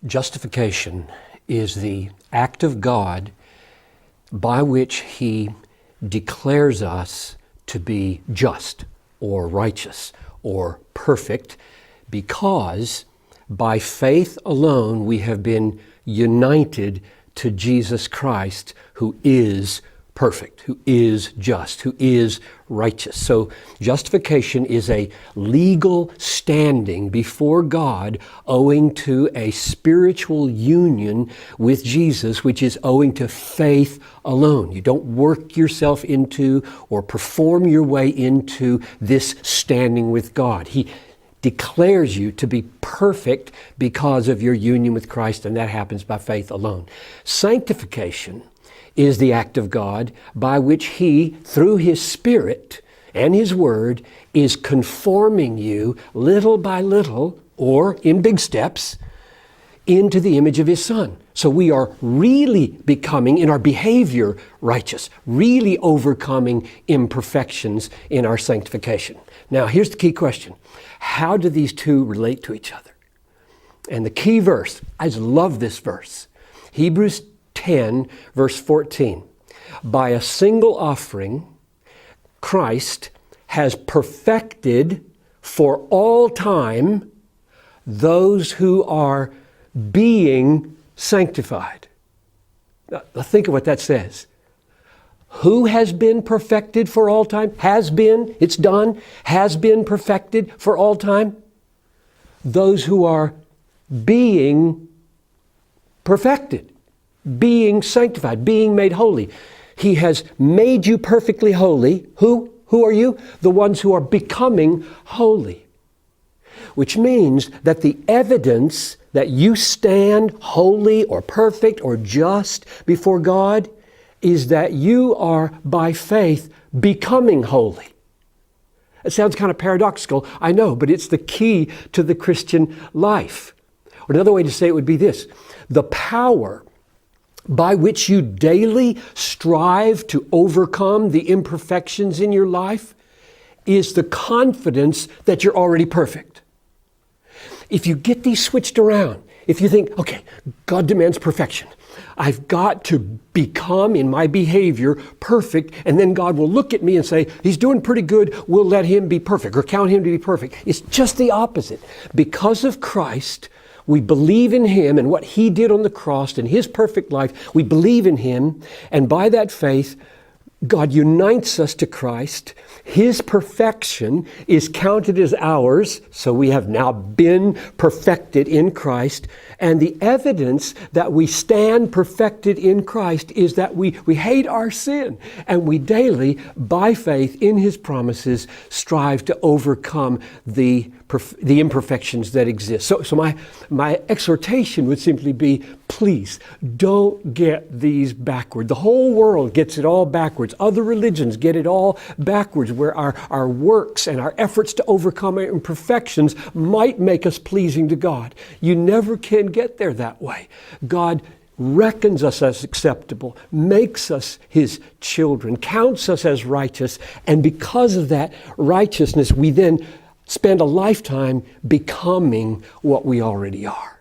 Justification is the act of God by which He declares us to be just or righteous or perfect, because by faith alone we have been united to Jesus Christ, who is perfect, who is just, who is righteous. So justification is a legal standing before God owing to a spiritual union with Jesus, which is owing to faith alone. You don't work yourself into or perform your way into this standing with God. He declares you to be perfect because of your union with Christ, and that happens by faith alone. Sanctification is the act of God by which He, through His Spirit and His Word, is conforming you little by little, or in big steps, into the image of His Son. So we are really becoming, in our behavior, righteous, really overcoming imperfections in our sanctification. Now, here's the key question. How do these two relate to each other? And the key verse, I just love this verse, Hebrews 10, verse 14. By a single offering, Christ has perfected for all time those who are being sanctified. Now, think of what that says. Who has been perfected for all time? Has been, it's done, has been perfected for all time? Those who are being perfected, being sanctified, being made holy. He has made you perfectly holy. Who? Who are you? The ones who are becoming holy. Which means that the evidence that you stand holy or perfect or just before God is that you are, by faith, becoming holy. It sounds kind of paradoxical, I know, but it's the key to the Christian life. Or another way to say it would be this: the power by which you daily strive to overcome the imperfections in your life is the confidence that you're already perfect. If you get these switched around, if you think, okay, God demands perfection, I've got to become in my behavior perfect, and then God will look at me and say, He's doing pretty good, we'll let Him be perfect, or count Him to be perfect. It's just the opposite. Because of Christ, we believe in Him and what He did on the cross and His perfect life. We believe in Him, and by that faith, God unites us to Christ. His perfection is counted as ours, so we have now been perfected in Christ. And the evidence that we stand perfected in Christ is that we hate our sin, and we daily, by faith in His promises, strive to overcome the imperfections that exist. So my exhortation would simply be, please don't get these backward. The whole world gets it all backwards. Other religions get it all backwards, where our works and our efforts to overcome our imperfections might make us pleasing to God. You never can get there that way. God reckons us as acceptable, makes us His children, counts us as righteous, and because of that righteousness, we then spend a lifetime becoming what we already are.